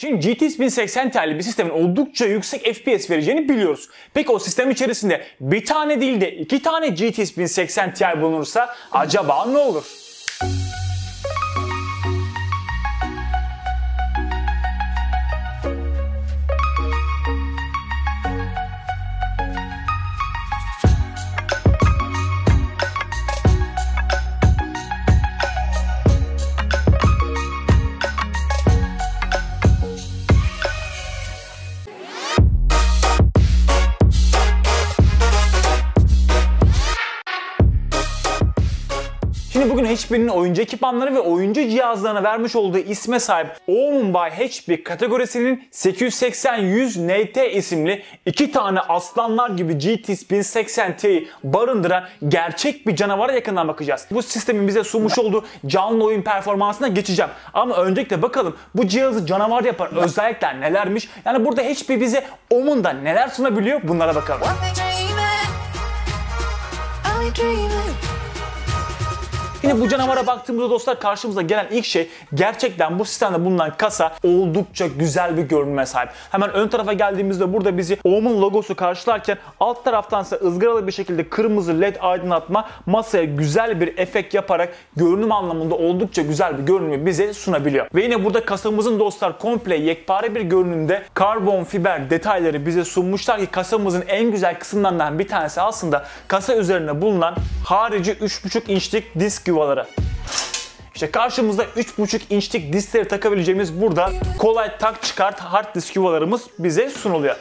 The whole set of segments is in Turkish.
Şimdi GTX 1080 Ti'li bir sistemin oldukça yüksek FPS vereceğini biliyoruz. Peki o sistem içerisinde bir tane değil de 2 tane GTX 1080 Ti bulunursa acaba ne olur? Şimdi bugün HP'nin oyuncu ekipmanları ve oyuncu cihazlarına vermiş olduğu isme sahip Omen by HP kategorisinin 880-100 NT isimli 2 tane aslanlar gibi GTX 1080 Ti barındıran gerçek bir canavara yakından bakacağız. Bu sistemin bize sunmuş olduğu canlı oyun performansına geçeceğim. Ama öncelikle bakalım bu cihazı canavar yapan özellikler nelermiş? Yani burada HP bize Omen'da neler sunabiliyor, bunlara bakalım. Yine bu canavara baktığımızda dostlar karşımıza gelen ilk şey gerçekten bu sistemde bulunan kasa oldukça güzel bir görünüme sahip. Hemen ön tarafa geldiğimizde burada bizi Omen logosu karşılarken alt taraftansa ızgaralı bir şekilde kırmızı led aydınlatma masaya güzel bir efekt yaparak görünüm anlamında oldukça güzel bir görünümü bize sunabiliyor. Ve yine burada kasamızın dostlar komple yekpare bir görünümde karbon fiber detayları bize sunmuşlar ki kasamızın en güzel kısımlarından bir tanesi aslında kasa üzerine bulunan harici 3,5 inçlik disk yuvaları. İşte karşımızda 3,5 inçlik diskleri takabileceğimiz burada kolay tak çıkart hard disk yuvalarımız bize sunuluyor.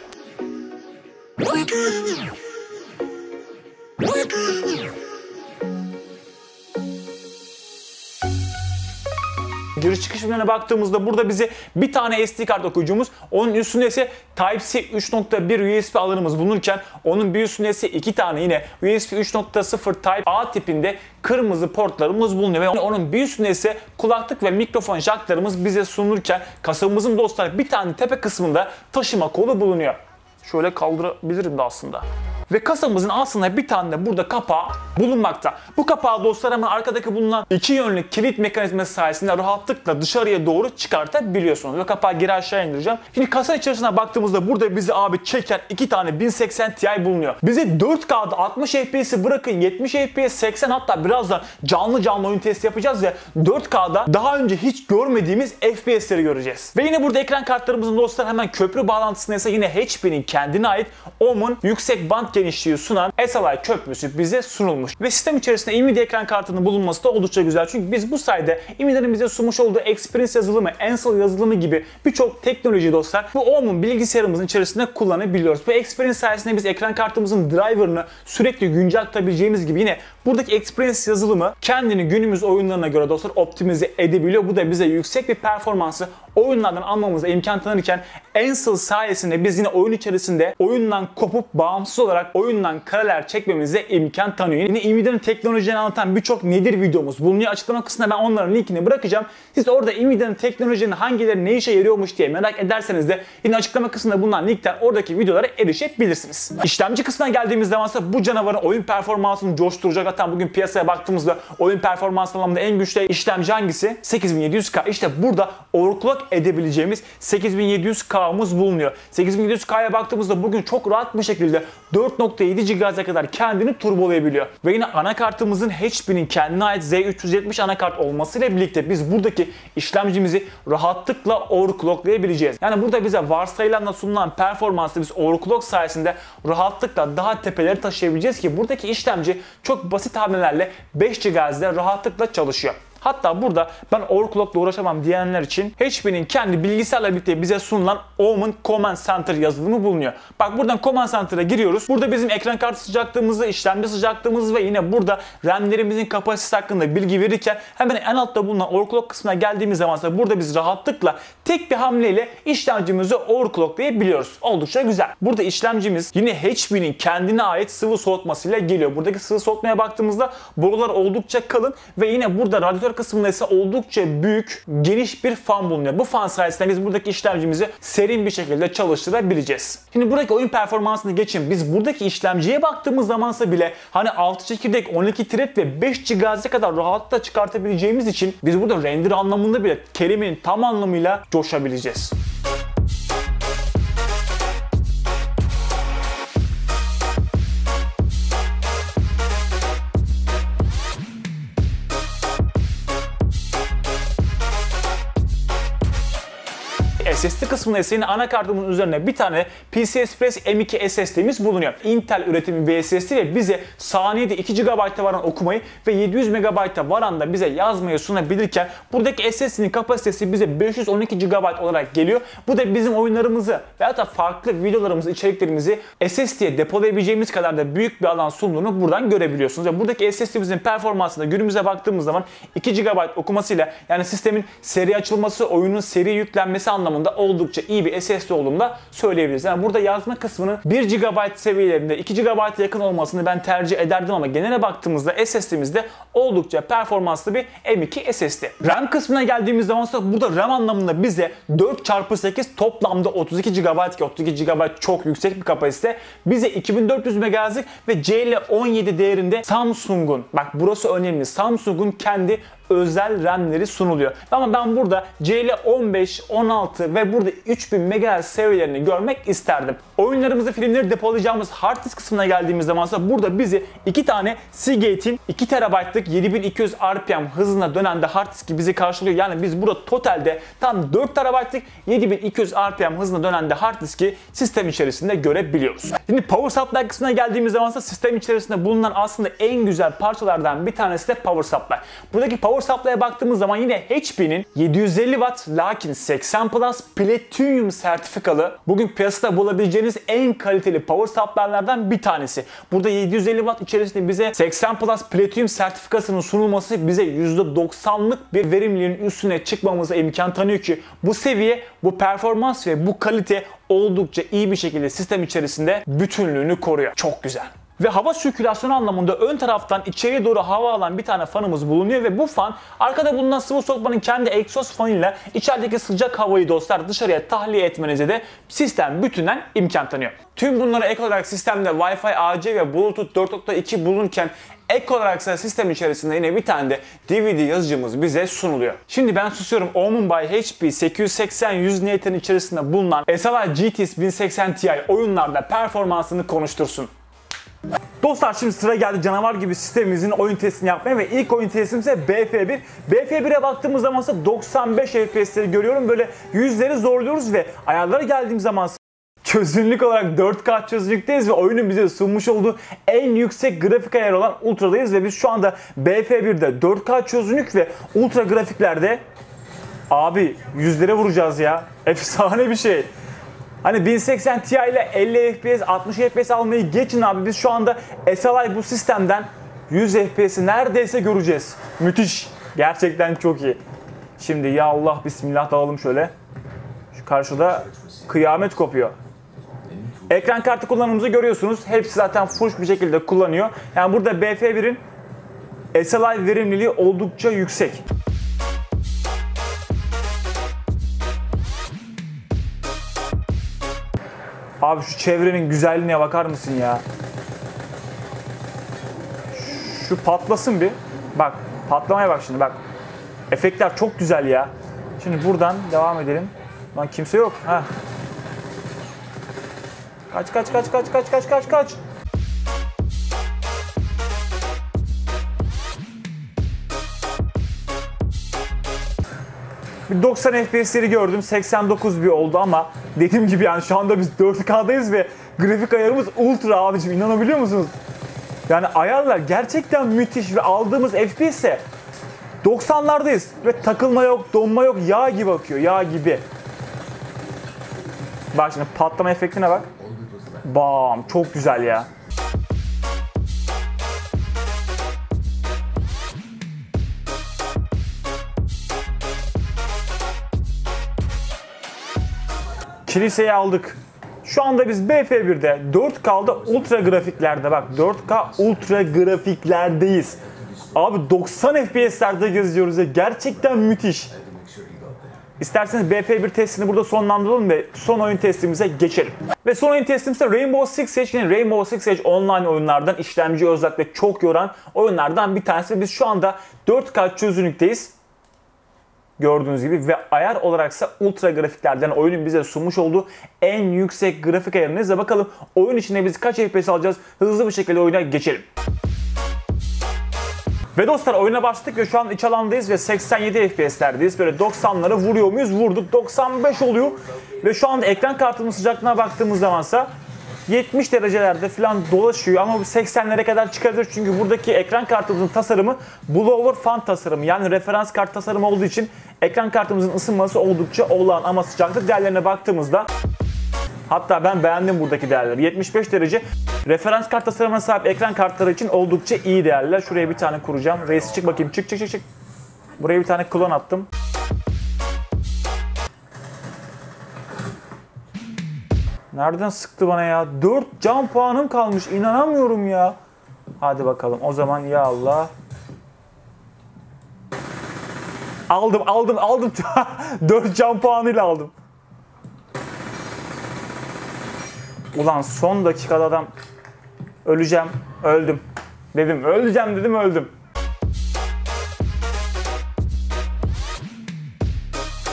Giriş çıkış ürünlerine baktığımızda burada bize bir tane SD kart okuyucumuz, onun üstünde ise Type-C 3.1 USB alanımız bulunurken onun bir üstünde ise 2 tane yine USB 3.0 Type-A tipinde kırmızı portlarımız bulunuyor ve onun bir üstünde ise kulaklık ve mikrofon jacklarımız bize sunulurken kasamızın dostlar bir tane tepe kısmında taşıma kolu bulunuyor. Şöyle kaldırabilirim de aslında. Ve kasamızın aslında bir tane de burada kapağı bulunmakta. Bu kapağı dostlar hemen arkadaki bulunan iki yönlü kilit mekanizması sayesinde rahatlıkla dışarıya doğru çıkartabiliyorsunuz. Ve kapağı geri aşağı indireceğim. Şimdi kasa içerisine baktığımızda burada bizi abi çeken iki tane 1080 Ti bulunuyor. Bizi 4K'da 60 FPS'i bırakın 70 FPS 80 hatta birazdan canlı oyun testi yapacağız ve 4K'da daha önce hiç görmediğimiz FPS'leri göreceğiz. Ve yine burada ekran kartlarımızın dostlar hemen köprü bağlantısında ise yine HP'nin kendine ait Omen yüksek band genişliği sunan SLI köprüsü bize sunulmuş. Ve sistem içerisinde Nvidia ekran kartının bulunması da oldukça güzel. Çünkü biz bu sayede Nvidia'nın bize sunmuş olduğu Experience yazılımı, Ansel yazılımı gibi birçok teknoloji dostlar bu Omen bilgisayarımızın içerisinde kullanabiliyoruz. Ve Experience sayesinde biz ekran kartımızın driver'ını sürekli güncel tutabileceğimiz gibi yine buradaki Experience yazılımı kendini günümüz oyunlarına göre dostlar optimize edebiliyor. Bu da bize yüksek bir performansı oyunlardan almamıza imkan tanırken Ansel sayesinde biz yine oyun içerisinde oyundan kopup bağımsız olarak oyundan kareler çekmemize imkan tanıyor. Yine Nvidia'nın teknolojilerini anlatan birçok nedir videomuz bulunuyor. Açıklama kısmına ben onların linkini bırakacağım. Siz orada Nvidia'nın teknolojilerinin hangileri ne işe yarıyormuş diye merak ederseniz de yine açıklama kısmında bulunan linkten oradaki videolara erişebilirsiniz. İşlemci kısmına geldiğimiz zaman ise bu canavarın oyun performansını coşturacak. Hatta bugün piyasaya baktığımızda oyun performansı anlamında en güçlü işlemci hangisi? 8700K. İşte burada overclock edebileceğimiz 8700K'mız bulunuyor. 8700K'ya baktığımızda bugün çok rahat bir şekilde 4.7 GHz'e kadar kendini turbolayabiliyor. Ve yine anakartımızın HP'nin kendine ait Z370 anakart olmasıyla birlikte biz buradaki işlemcimizi rahatlıkla overclocklayabileceğiz. Yani burada bize varsayılanla sunulan performansı biz overclock sayesinde rahatlıkla daha tepeleri taşıyabileceğiz ki buradaki işlemci çok basit hamlelerle 5 GHz'de rahatlıkla çalışıyor. Hatta burada ben overclock'la uğraşamam diyenler için HP'nin kendi bilgisayarla birlikte bize sunulan Omen Command Center yazılımı bulunuyor. Bak buradan Command Center'a giriyoruz. Burada bizim ekran kartı sıcaklığımızı, işlemci sıcaklığımızı ve yine burada RAM'lerimizin kapasitesi hakkında bilgi verirken hemen en altta bulunan overclock kısmına geldiğimiz zaman ise burada biz rahatlıkla tek bir hamleyle işlemcimizi overclocklayabiliyoruz. Oldukça güzel. Burada işlemcimiz yine HP'nin kendine ait sıvı soğutmasıyla geliyor. Buradaki sıvı soğutmaya baktığımızda borular oldukça kalın ve yine burada radyatör monitör kısmında ise oldukça büyük, geniş bir fan bulunuyor. Bu fan sayesinde biz buradaki işlemcimizi serin bir şekilde çalıştırabileceğiz. Şimdi buradaki oyun performansını geçin. Biz buradaki işlemciye baktığımız zamansa bile hani 6 çekirdek, 12 thread ve 5 GHz'e kadar rahatlıkla çıkartabileceğimiz için biz burada render anlamında bile kelimenin tam anlamıyla coşabileceğiz. SSD kısmında ise yine anakartımın üzerine bir tane PCI Express M.2 SSD'miz bulunuyor. Intel üretimi bir SSD ile bize saniyede 2 GB'a varan okumayı ve 700 MB'a varan da bize yazmayı sunabilirken buradaki SSD'nin kapasitesi bize 512 GB olarak geliyor. Bu da bizim oyunlarımızı veya da farklı videolarımızı, içeriklerimizi SSD'ye depolayabileceğimiz kadar da büyük bir alan sunduğunu buradan görebiliyorsunuz. Ve buradaki SSD'mizin performansına günümüze baktığımız zaman 2 GB okumasıyla, yani sistemin seri açılması, oyunun seri yüklenmesi anlamında oldukça iyi bir SSD olduğunu da söyleyebiliriz. Yani burada yazma kısmının 1 GB seviyelerinde 2 GB'a yakın olmasını ben tercih ederdim ama genele baktığımızda SSD'mizde oldukça performanslı bir M.2 SSD. RAM kısmına geldiğimiz zaman burada RAM anlamında bize 4x8 toplamda 32 GB ki 32 GB çok yüksek bir kapasite. Bize 2400 MHz'lik ve CL17 değerinde Samsung'un, bak burası önemli, Samsung'un kendi özel RAM'leri sunuluyor. Ama ben burada CL15, 16 ve burada 3000 MHz seviyelerini görmek isterdim. Oyunlarımızı, filmleri depolayacağımız hard disk kısmına geldiğimiz zaman burada bizi 2 tane Seagate'in 2 TB'lık 7200 RPM hızına dönen de hard diski bizi karşılıyor. Yani biz burada totalde tam 4 TB'lık 7200 RPM hızına dönen de hard diski sistem içerisinde görebiliyoruz. Şimdi power supply kısmına geldiğimiz zaman sistem içerisinde bulunan aslında en güzel parçalardan bir tanesi de power supply. Buradaki power supply'a baktığımız zaman yine HP'nin 750 Watt lakin 80 Plus Platinum sertifikalı, bugün piyasada bulabileceğiniz en kaliteli power supply'lardan bir tanesi. Burada 750 Watt içerisinde bize 80 Plus Platinum sertifikasının sunulması bize %90'lık bir verimliliğin üstüne çıkmamıza imkan tanıyor ki bu seviye, bu performans ve bu kalite oldukça iyi bir şekilde sistem içerisinde bütünlüğünü koruyor. Çok güzel. Ve hava sirkülasyonu anlamında ön taraftan içeriye doğru hava alan bir tane fanımız bulunuyor ve bu fan arkada bulunan sıvı soğutmanın kendi egzoz fanıyla içerideki sıcak havayı dostlar dışarıya tahliye etmenize de sistem bütünden imkan tanıyor. Tüm bunlara ek olarak sistemde Wi-Fi AC ve Bluetooth 4.2 bulunurken ek olarak sistem içerisinde yine bir tane de DVD yazıcımız bize sunuluyor. Şimdi ben susuyorum. Omen by HP 880-100 N'nin içerisinde bulunan SLI GTX 1080 Ti oyunlarda performansını konuştursun. Dostlar şimdi sıra geldi canavar gibi sistemimizin oyun testini yapmaya ve ilk oyun testimiz ise BF1. BF1'e baktığımız zaman 95 FPS'leri görüyorum. Böyle yüzleri zorluyoruz ve ayarlara geldiğim zaman çözünürlük olarak 4K çözünürlükteyiz ve oyunun bize sunmuş olduğu en yüksek grafik ayarı olan Ultra'dayız ve biz şu anda BF1'de 4K çözünürlük ve Ultra grafiklerde abi yüzlere vuracağız ya. Efsane bir şey. Hani 1080 Ti ile 50 FPS, 60 FPS almayı geçin abi. Biz şu anda SLI bu sistemden 100 FPS'i neredeyse göreceğiz. Müthiş. Gerçekten çok iyi. Şimdi ya Allah bismillah dalalım şöyle. Şu karşıda kıyamet kopuyor. Ekran kartı kullanımımızı görüyorsunuz. Hepsi zaten full bir şekilde kullanıyor. Yani burada BF1'in SLI verimliliği oldukça yüksek. Abi şu çevrenin güzelliğine bakar mısın ya? Şu patlasın bir. Bak patlamaya bak şimdi bak. Efektler çok güzel ya. Şimdi buradan devam edelim. Lan kimse yok. Heh. Kaç. Bir 90 FPS'leri gördüm. 89 bir oldu ama dediğim gibi yani şu anda biz 4K'dayız ve grafik ayarımız ultra abicim, inanabiliyor musunuz? Yani ayarlar gerçekten müthiş ve aldığımız FPS'e 90'lardayız ve takılma yok, donma yok, yağ gibi akıyor, yağ gibi. Bak şimdi patlama efektine bak. Bam, çok güzel ya. Kiliseyi aldık. Şu anda biz BF1'de 4K'da ultra grafiklerde, bak 4K ultra grafiklerdeyiz. Abi 90 FPS'lerde geziyoruz ya. Gerçekten müthiş. İsterseniz BF1 testini burada sonlandıralım ve son oyun testimize geçelim. Ve son oyun testimizde Rainbow Six Siege. Yani Rainbow Six Siege online oyunlardan, işlemci özellikle çok yoran oyunlardan bir tanesi. Biz şu anda 4K çözünürlükteyiz. Gördüğünüz gibi ve ayar olaraksa ultra grafiklerden oyunun bize sunmuş olduğu en yüksek grafik ayarınızla bakalım oyun içinde biz kaç FPS alacağız. Hızlı bir şekilde oyuna geçelim. Ve dostlar oyuna başladık ve şu an iç alandayız ve 87 FPS'lerdeyiz. Böyle 90'ları vuruyor muyuz? Vurduk. 95 oluyor. Ve şu anda ekran kartımın sıcaklığına baktığımız zamansa 70 derecelerde falan dolaşıyor ama bu 80'lere kadar çıkabilir. Çünkü buradaki ekran kartımızın tasarımı blower fan tasarımı. Yani referans kart tasarımı olduğu için ekran kartımızın ısınması oldukça olağan ama sıcaklık değerlerine baktığımızda hatta ben beğendim buradaki değerleri. 75 derece referans kart tasarımına sahip ekran kartları için oldukça iyi değerler. Şuraya bir tane kuracağım. Reis çık bakayım. Çık. Buraya bir tane klon attım. Nereden sıktı bana ya? 4 can puanım kalmış. İnanamıyorum ya. Hadi bakalım. O zaman ya Allah. Aldım. 4 can puanıyla aldım. Ulan son dakikada adam öleceğim, öldüm. Öleceğim dedim, öldüm.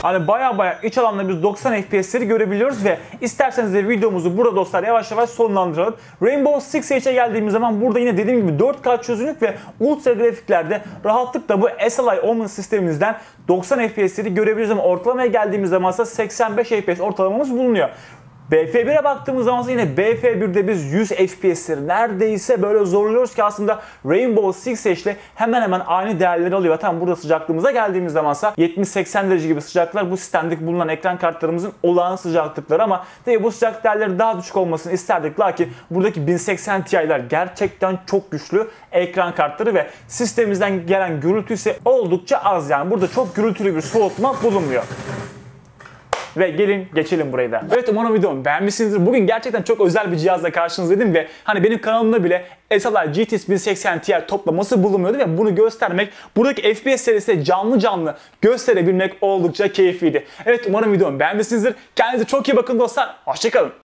Hani baya iç alanda biz 90 FPS'leri görebiliyoruz ve isterseniz de videomuzu burada dostlar yavaş yavaş sonlandıralım. Rainbow Six Siege'e geldiğimiz zaman burada yine dediğim gibi 4K çözünürlük ve ultra grafiklerde rahatlıkla bu SLI Omen sistemimizden 90 FPS'leri görebiliyoruz ama ortalamaya geldiğimiz zaman ise 85 FPS ortalamamız bulunuyor. BF1'e baktığımız zaman yine BF1'de biz 100 FPS'leri neredeyse böyle zorluyoruz ki aslında Rainbow Six Siege ile hemen aynı değerleri alıyor. Tam burada sıcaklığımıza geldiğimiz zamansa 70-80 derece gibi sıcaklıklar bu sistemdeki bulunan ekran kartlarımızın olağan sıcaklıkları ama tabii bu sıcaklık değerleri daha düşük olmasını isterdik. Lakin buradaki 1080 Ti'ler gerçekten çok güçlü ekran kartları ve sistemimizden gelen gürültü ise oldukça az. Yani burada çok gürültülü bir soğutma bulunmuyor. Ve gelin geçelim burayı da. Evet umarım videomu beğenmişsinizdir. Bugün gerçekten çok özel bir cihazla karşınızdaydım ve hani benim kanalımda bile SLI GTX 1080 Ti toplaması bulunmuyordu ve bunu göstermek, buradaki FPS serisi canlı gösterebilmek oldukça keyifliydi. Evet umarım videomu beğenmişsinizdir. Kendinize çok iyi bakın dostlar. Hoşçakalın.